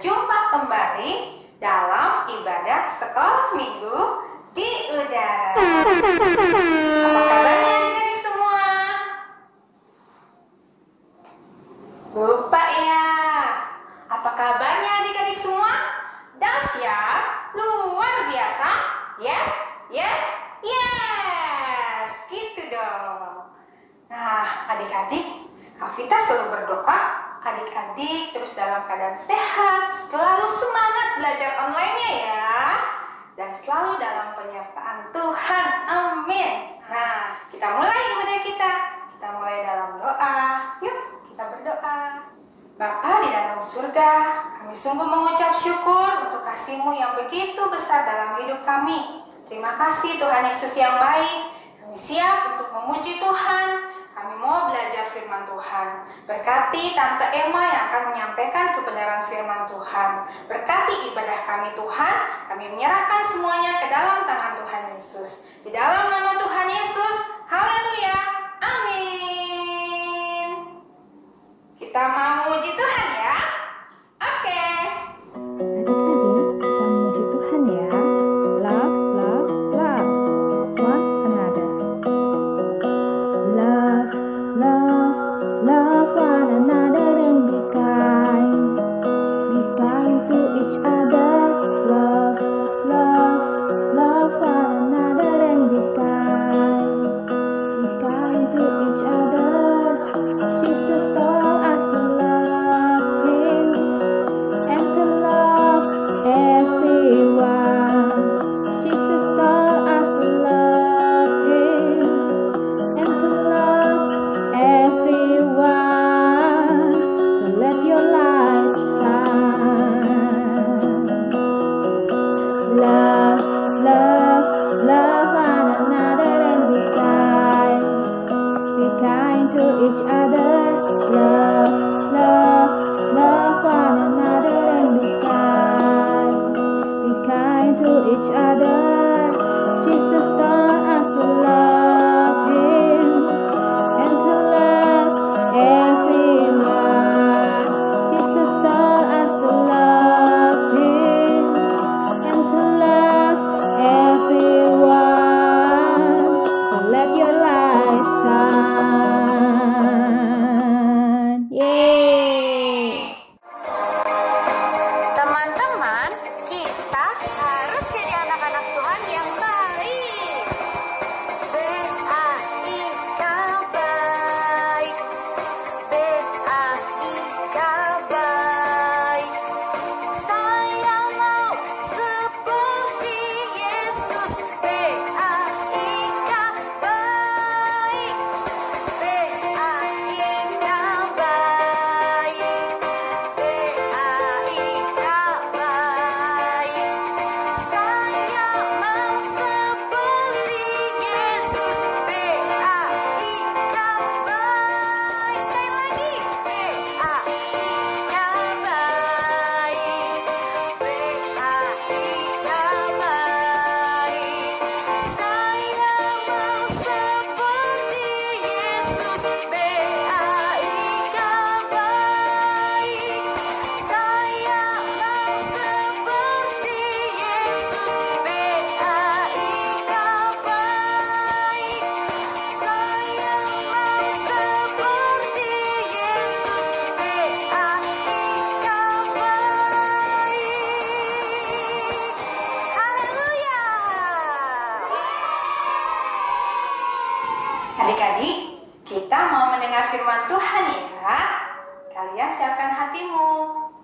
berjumpa kembali dalam ibadah sekolah minggu di udara. Apa kabarnya adik-adik semua? Lupa ya. Apa kabarnya adik-adik semua? Dahsyat, luar biasa. Yes, yes, yes. Gitu dong. Nah, adik-adik, Kak Vita selalu berdoa adik-adik terus dalam keadaan sehat, selalu semangat belajar online-nya ya, dan selalu dalam penyertaan Tuhan. Amin. Nah, kita mulai ibadah kita. Kita mulai dalam doa. Yuk, kita berdoa. Bapa di dalam surga, kami sungguh mengucap syukur untuk kasih-Mu yang begitu besar dalam hidup kami. Terima kasih Tuhan Yesus yang baik. Kami siap untuk memuji Tuhan. Kami mau belajar firman Tuhan. Berkati Tante Emma yang akan menyampaikan kebenaran firman Tuhan. Berkati ibadah kami Tuhan. Kami menyerahkan semuanya ke dalam tangan Tuhan Yesus. Di dalam nama Tuhan Yesus. Haleluya. Amin. Kita mau memuji Tuhan ya. Oke. Adik-adik, kita memuji Tuhan ya. Love, love, love one another. Love, love, love one another and be kind. Be kind to each other. Love, love, love one another and be kind. Be kind to each other. Jesus told us to love Him and to love everyone. Jesus told us to love Him and to love everyone. So let your light shine. Love, love, love one another and be kind. Be kind to each other. Love, love, love one another and be kind. Be kind to each other. Jesus taught us to love Him and to love everyone. Jesus taught us to love Him and to love everyone. So let your light shine. Yeay! Teman-teman, kita harus jadi anak-anak Tuhan yang baik. B-A-I-K baik. B-A-I-K baik. Saya mau seperti Yesus. B-A-I-K baik. B-A-I-K baik. B-A-I-K baik. Saya mau seperti Yesus. B-A-I-K baik. Sekali lagi. B-A-I-K baik. B-A-I-K baik. Saya mau seperti Yesus. B-A-I-K baik. Saya mau seperti Yesus. B-A-I-K baik. Saya mau seperti Yesus. B-A-I-K baik. Haleluya. Adik-adik, kita mau mendengar firman Tuhan ya. Kalian siapkan hatimu.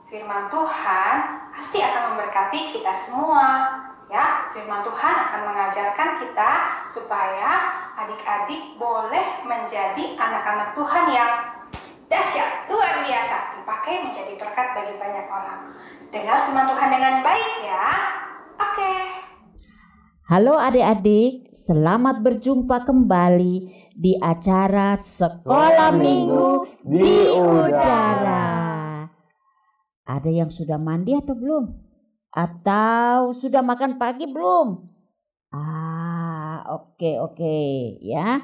Firman Tuhan pasti akan memberkati kita semua. Ya, firman Tuhan akan mengajarkan kita supaya adik-adik boleh menjadi anak-anak Tuhan yang dahsyat, luar biasa, dipakai menjadi berkat bagi banyak orang. Dengar firman Tuhan dengan baik ya. Oke. Halo adik-adik, selamat berjumpa kembali di acara Sekolah Minggu di Udara. Ada yang sudah mandi atau belum? Atau sudah makan pagi belum? Oke ya.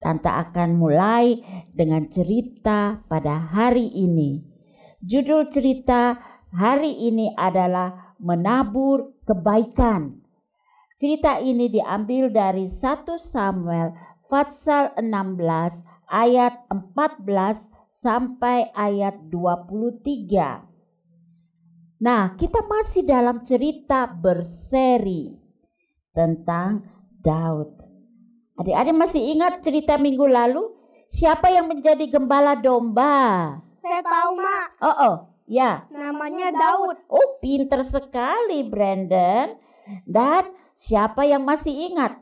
Tante akan mulai dengan cerita pada hari ini. Judul cerita hari ini adalah menabur kebaikan. Cerita ini diambil dari 1 Samuel pasal 16 ayat 14 sampai ayat 23. Nah, kita masih dalam cerita berseri tentang Daud. Adik-adik masih ingat cerita minggu lalu? Siapa yang menjadi gembala domba? Saya tahu, Mak. Ya. Namanya Daud. Oh, pinter sekali, Brandon. Dan siapa yang masih ingat?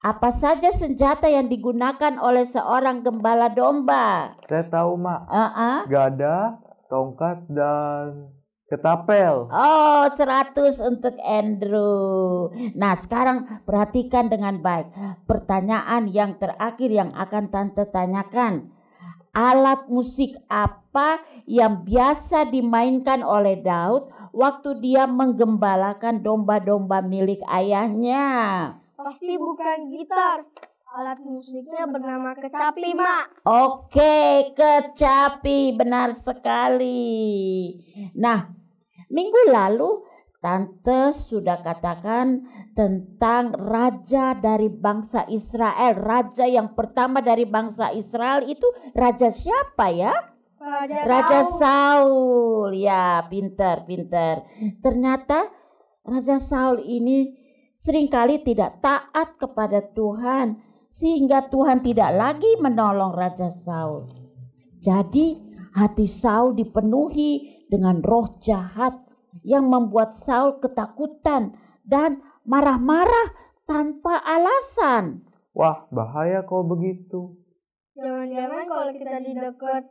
Apa saja senjata yang digunakan oleh seorang gembala domba? Saya tahu, Mak. Gada, tongkat, dan ketapel. Oh, 100 untuk Andrew. Nah, sekarang perhatikan dengan baik. Pertanyaan yang terakhir yang akan Tante tanyakan. Alat musik apa yang biasa dimainkan oleh Daud waktu dia menggembalakan domba-domba milik ayahnya? Pasti bukan gitar. Alat musiknya bernama kecapi, Mak. Oke, kecapi, benar sekali. Nah, minggu lalu Tante sudah katakan tentang raja dari bangsa Israel. Raja yang pertama dari bangsa Israel itu raja siapa ya? Raja Saul. Ya, pintar. Ternyata Raja Saul ini seringkali tidak taat kepada Tuhan, sehingga Tuhan tidak lagi menolong Raja Saul. Jadi hati Saul dipenuhi dengan roh jahat yang membuat Saul ketakutan dan marah-marah tanpa alasan. Wah, bahaya kalau begitu. Jangan-jangan kalau kita di dekat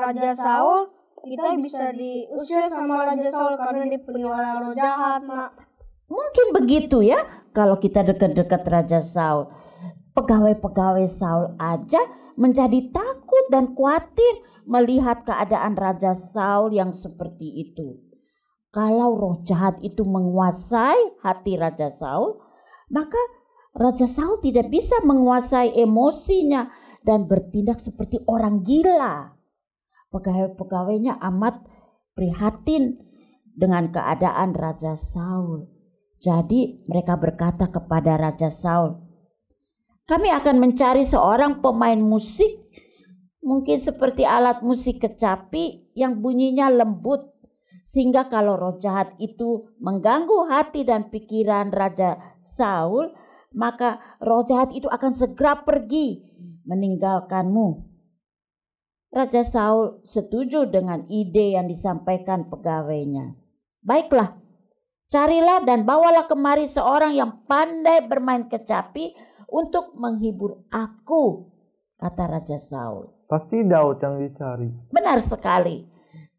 Raja Saul, kita bisa diusir sama Raja Saul karena dipenuhi oleh roh jahat, Mak. Mungkin begitu ya, kalau kita dekat-dekat Raja Saul. Pegawai-pegawai Saul aja menjadi takut dan khawatir melihat keadaan Raja Saul yang seperti itu. Kalau roh jahat itu menguasai hati Raja Saul, maka Raja Saul tidak bisa menguasai emosinya dan bertindak seperti orang gila. Pegawai-pegawainya amat prihatin dengan keadaan Raja Saul. Jadi mereka berkata kepada Raja Saul, "Kami akan mencari seorang pemain musik, mungkin seperti alat musik kecapi yang bunyinya lembut, sehingga kalau roh jahat itu mengganggu hati dan pikiran Raja Saul, maka roh jahat itu akan segera pergi meninggalkanmu." Raja Saul setuju dengan ide yang disampaikan pegawainya. "Baiklah, carilah dan bawalah kemari seorang yang pandai bermain kecapi untuk menghibur aku," kata Raja Saul. Pasti Daud yang dicari. Benar sekali.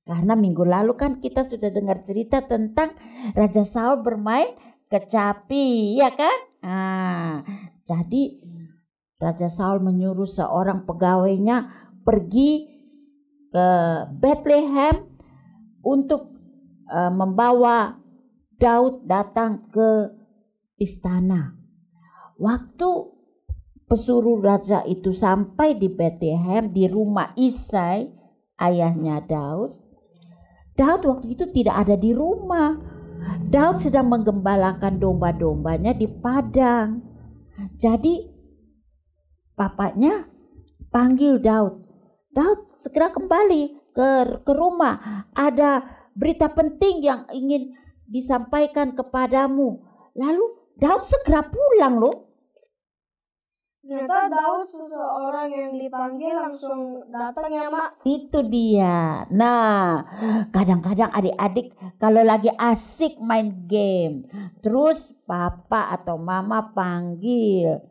Karena minggu lalu kan kita sudah dengar cerita tentang Raja Saul bermain kecapi, ya kan? Jadi Raja Saul menyuruh seorang pegawainya pergi ke Bethlehem untuk membawa Daud datang ke istana. Waktu pesuruh raja itu sampai di Bethlehem, di rumah Isai, ayahnya Daud waktu itu tidak ada di rumah. Daud sedang menggembalakan domba-dombanya di padang. Jadi papanya panggil Daud. "Daud, segera kembali ke rumah. Ada berita penting yang ingin disampaikan kepadamu." Lalu Daud segera pulang loh. Ternyata Daud seseorang yang dipanggil langsung datang ya, Mak. Itu dia. Nah, kadang-kadang adik-adik kalau lagi asik main game, terus papa atau mama panggil.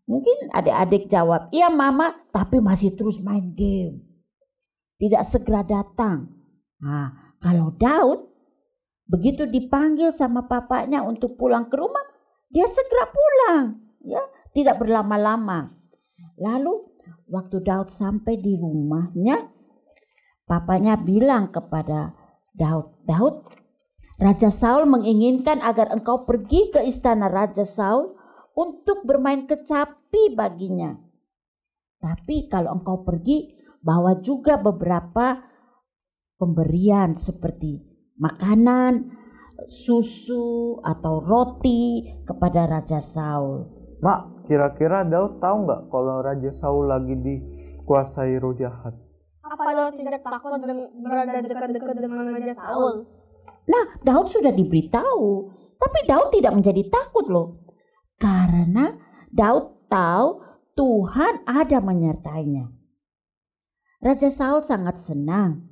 Mungkin adik-adik jawab, "Iya mama," tapi masih terus main game. Tidak segera datang. Kalau Daud begitu dipanggil sama papanya untuk pulang ke rumah, dia segera pulang, ya, tidak berlama-lama. Lalu waktu Daud sampai di rumahnya, papanya bilang kepada Daud, "Daud, Raja Saul menginginkan agar engkau pergi ke istana Raja Saul untuk bermain kecapi baginya. Tapi kalau engkau pergi, bawa juga beberapa pemberian seperti makanan, susu atau roti kepada Raja Saul. Mak, kira-kira Daud tahu nggak kalau Raja Saul lagi dikuasai roh jahat? Apa Daud tidak takut berada dekat-dekat dengan Raja Saul? Nah, Daud sudah diberitahu, tapi Daud tidak menjadi takut loh. Karena Daud tahu Tuhan ada menyertainya. Raja Saul sangat senang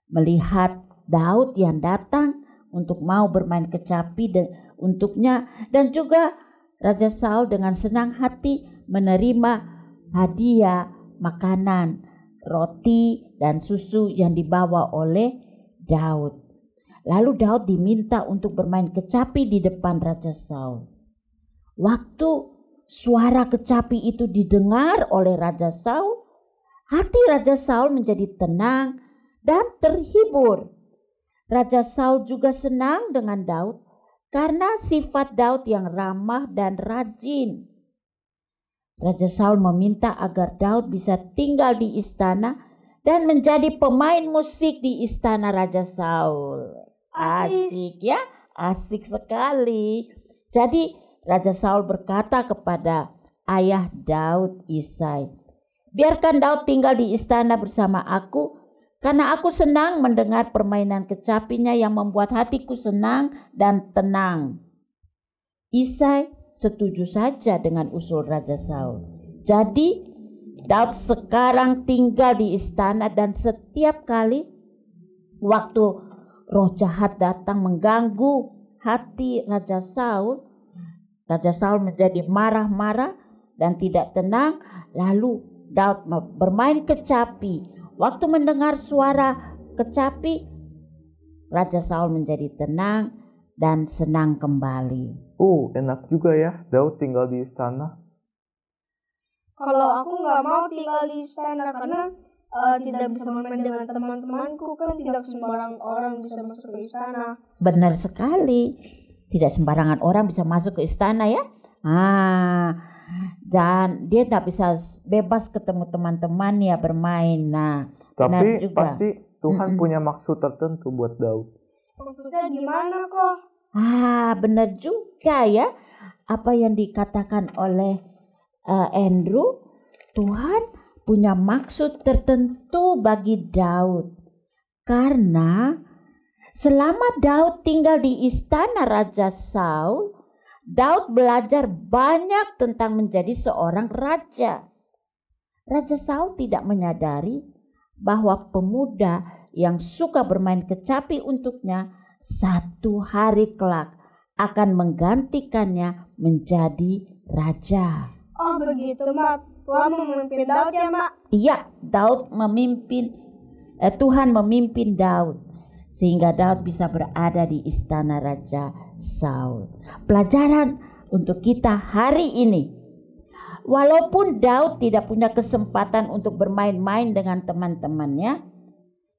melihat Daud yang datang untuk mau bermain kecapi untuknya, dan juga Raja Saul dengan senang hati menerima hadiah makanan, roti dan susu yang dibawa oleh Daud. Lalu Daud diminta untuk bermain kecapi di depan Raja Saul. Waktu suara kecapi itu didengar oleh Raja Saul, hati Raja Saul menjadi tenang dan terhibur. Raja Saul juga senang dengan Daud karena sifat Daud yang ramah dan rajin. Raja Saul meminta agar Daud bisa tinggal di istana dan menjadi pemain musik di istana Raja Saul. Asik ya, asik sekali. Jadi Raja Saul berkata kepada ayah Daud, Isai, "Biarkan Daud tinggal di istana bersama aku, karena aku senang mendengar permainan kecapinya yang membuat hatiku senang dan tenang." Isai setuju saja dengan usul Raja Saul. Jadi Daud sekarang tinggal di istana, dan setiap kali waktu roh jahat datang mengganggu hati Raja Saul menjadi marah-marah dan tidak tenang. Lalu Daud bermain kecapi. Waktu mendengar suara kecapi, Raja Saul menjadi tenang dan senang kembali. Enak juga ya Daud tinggal di istana. Kalau aku nggak mau tinggal di istana karena tidak bisa bermain dengan teman-temanku, kan tidak sembarang orang bisa masuk ke istana. Benar sekali. Tidak sembarangan orang bisa masuk ke istana ya. Dan dia tak bisa bebas ketemu teman-teman ya bermain. Nah, tapi pasti Tuhan punya maksud tertentu buat Daud. Maksudnya gimana kok? Benar juga ya apa yang dikatakan oleh Andrew. Tuhan punya maksud tertentu bagi Daud, karena selama Daud tinggal di istana Raja Saul, Daud belajar banyak tentang menjadi seorang raja. Raja Saul tidak menyadari bahwa pemuda yang suka bermain kecapi untuknya satu hari kelak akan menggantikannya menjadi raja. Oh begitu, Mak. Tuhan memimpin Daud ya, Mak? Iya, Tuhan memimpin Daud sehingga Daud bisa berada di istana Raja Saul. Pelajaran untuk kita hari ini. Walaupun Daud tidak punya kesempatan untuk bermain-main dengan teman-temannya,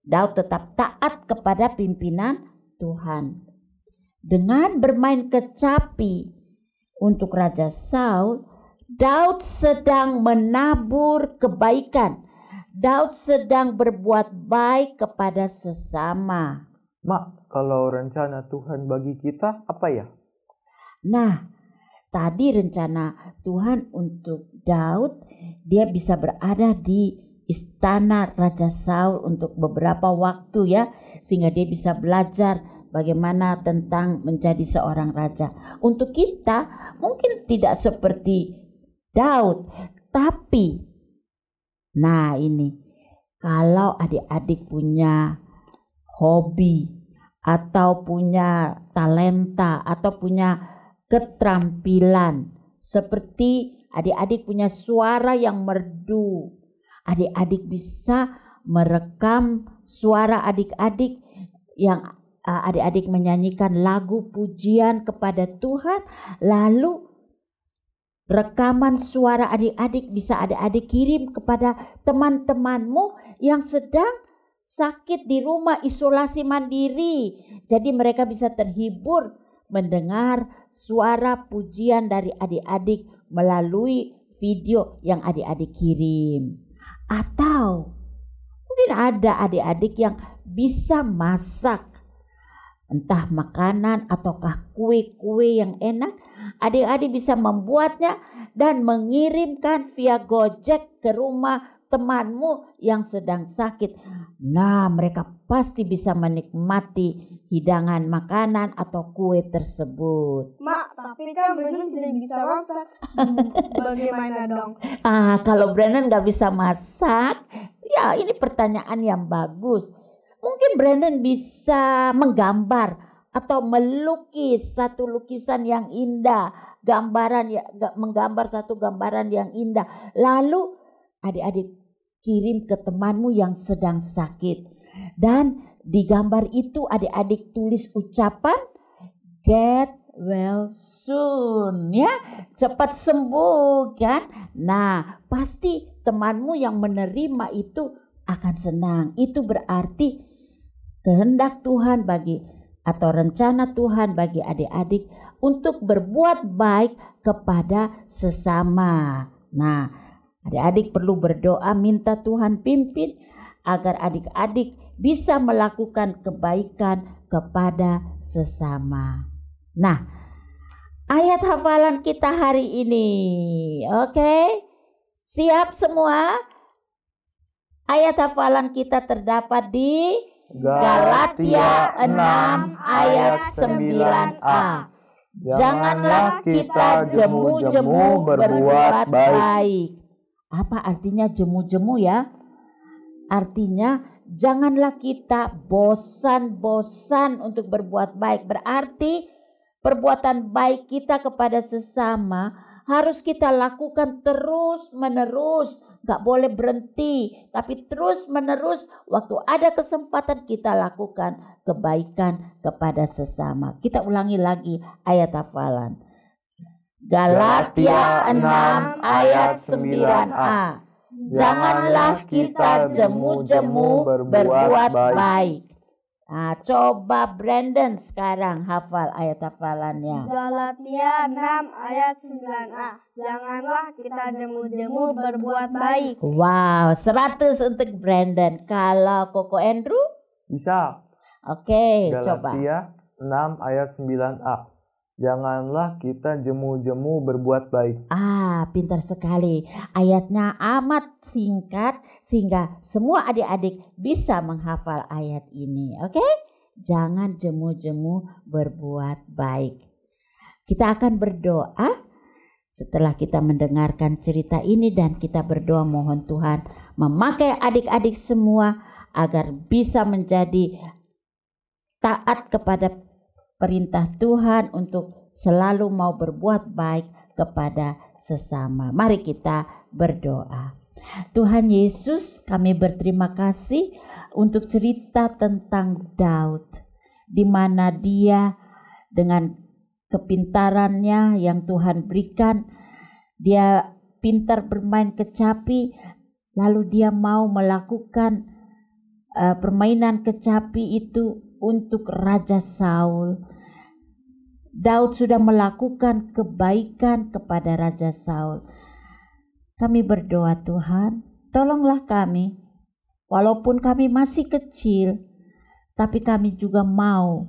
Daud tetap taat kepada pimpinan Tuhan. Dengan bermain kecapi untuk Raja Saul, Daud sedang menabur kebaikan. Daud sedang berbuat baik kepada sesama. Mak, kalau rencana Tuhan bagi kita apa ya? Nah, tadi rencana Tuhan untuk Daud, dia bisa berada di istana Raja Saul untuk beberapa waktu ya, sehingga dia bisa belajar bagaimana tentang menjadi seorang raja. Untuk kita mungkin tidak seperti Daud, tapi kalau adik-adik punya hobi atau punya talenta atau punya keterampilan, seperti adik-adik punya suara yang merdu, adik-adik bisa merekam suara adik-adik yang adik-adik menyanyikan lagu pujian kepada Tuhan, lalu rekaman suara adik-adik bisa adik-adik kirim kepada teman-temanmu yang sedang sakit di rumah isolasi mandiri. Jadi mereka bisa terhibur mendengar suara pujian dari adik-adik melalui video yang adik-adik kirim. Atau mungkin ada adik-adik yang bisa masak, entah makanan ataukah kue-kue yang enak, adik-adik bisa membuatnya dan mengirimkan via Gojek ke rumah temanmu yang sedang sakit. Nah, mereka pasti bisa menikmati hidangan makanan atau kue tersebut. Mak, tapi kan Brandon tidak bisa masak. Bagaimana dong? Kalau Brandon gak bisa masak, ya ini pertanyaan yang bagus. Mungkin Brandon bisa menggambar atau melukis satu lukisan yang indah, menggambar satu gambaran yang indah. Lalu adik-adik kirim ke temanmu yang sedang sakit. Dan di gambar itu adik-adik tulis ucapan get well soon, ya, cepat sembuh kan. Nah, pasti temanmu yang menerima itu akan senang. Itu berarti kehendak Tuhan atau rencana Tuhan bagi adik-adik untuk berbuat baik kepada sesama. Nah, adik-adik perlu berdoa minta Tuhan pimpin agar adik-adik bisa melakukan kebaikan kepada sesama. Nah, ayat hafalan kita hari ini. Oke? Siap semua? Ayat hafalan kita terdapat di Galatia 6 ayat 9a. Janganlah kita jemu-jemu berbuat baik. Apa artinya jemu-jemu ya? Artinya janganlah kita bosan-bosan untuk berbuat baik. Berarti perbuatan baik kita kepada sesama harus kita lakukan terus-menerus. Gak boleh berhenti, tapi terus-menerus waktu ada kesempatan kita lakukan kebaikan kepada sesama. Kita ulangi lagi ayat hafalan. Galatia 6 ayat 9a. Janganlah kita jemu-jemu berbuat baik. Nah, coba Brandon sekarang hafal ayat hafalannya. Galatia 6 ayat 9a. Janganlah kita jemu-jemu berbuat baik. Wow, 100 untuk Brandon. Kalau Koko Andrew? Bisa. Oke, coba. Galatia 6 ayat 9a. Janganlah kita jemu-jemu berbuat baik. Pintar sekali. Ayatnya amat singkat sehingga semua adik-adik bisa menghafal ayat ini. Oke? Jangan jemu-jemu berbuat baik. Kita akan berdoa setelah kita mendengarkan cerita ini dan kita berdoa mohon Tuhan memakai adik-adik semua agar bisa menjadi taat kepada perintah Tuhan untuk selalu mau berbuat baik kepada sesama. Mari kita berdoa. Tuhan Yesus, kami berterima kasih untuk cerita tentang Daud, di mana dia dengan kepintarannya yang Tuhan berikan, dia pintar bermain kecapi, lalu dia mau melakukan permainan kecapi itu untuk Raja Saul. Daud sudah melakukan kebaikan kepada Raja Saul. Kami berdoa Tuhan, tolonglah kami, walaupun kami masih kecil, tapi kami juga mau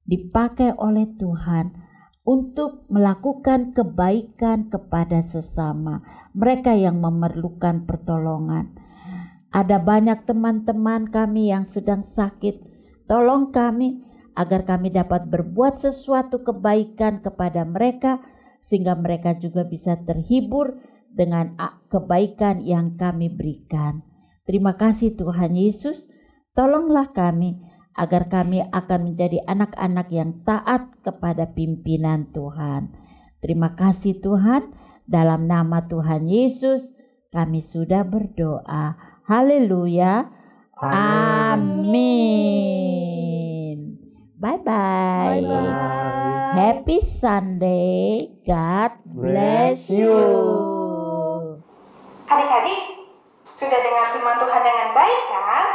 dipakai oleh Tuhan untuk melakukan kebaikan kepada sesama, mereka yang memerlukan pertolongan. Ada banyak teman-teman kami yang sedang sakit. Tolong kami agar kami dapat berbuat sesuatu kebaikan kepada mereka sehingga mereka juga bisa terhibur dengan kebaikan yang kami berikan. Terima kasih Tuhan Yesus. Tolonglah kami agar kami akan menjadi anak-anak yang taat kepada pimpinan Tuhan. Terima kasih Tuhan. Dalam nama Tuhan Yesus kami sudah berdoa. Haleluya. Amin. Bye-bye. Bye-bye. Happy Sunday. God bless you. Adik-adik, sudah dengar firman Tuhan dengan baik kan?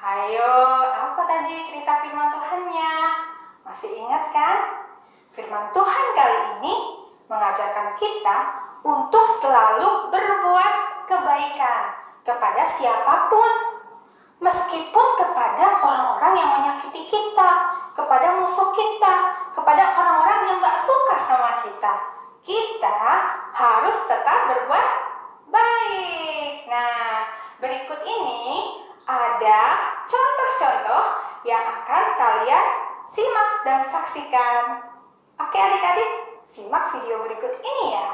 Ayo, apa tadi cerita firman Tuhannya? Masih ingat kan? Firman Tuhan kali ini mengajarkan kita untuk selalu berbuat kebaikan kepada siapapun. Meskipun kepada orang-orang yang menyakiti kita, kepada musuh kita, kepada orang-orang yang gak suka sama kita, kita harus tetap berbuat baik. Nah, berikut ini ada contoh-contoh yang akan kalian simak dan saksikan. Oke adik-adik, simak video berikut ini ya.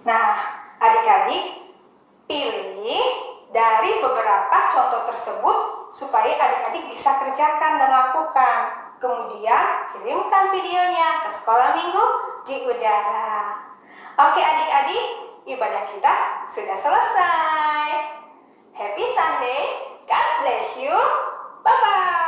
Nah, adik-adik, pilih dari beberapa contoh tersebut supaya adik-adik bisa kerjakan dan lakukan. Kemudian, kirimkan videonya ke sekolah minggu di udara. Oke adik-adik, ibadah kita sudah selesai. Happy Sunday, God bless you, bye-bye.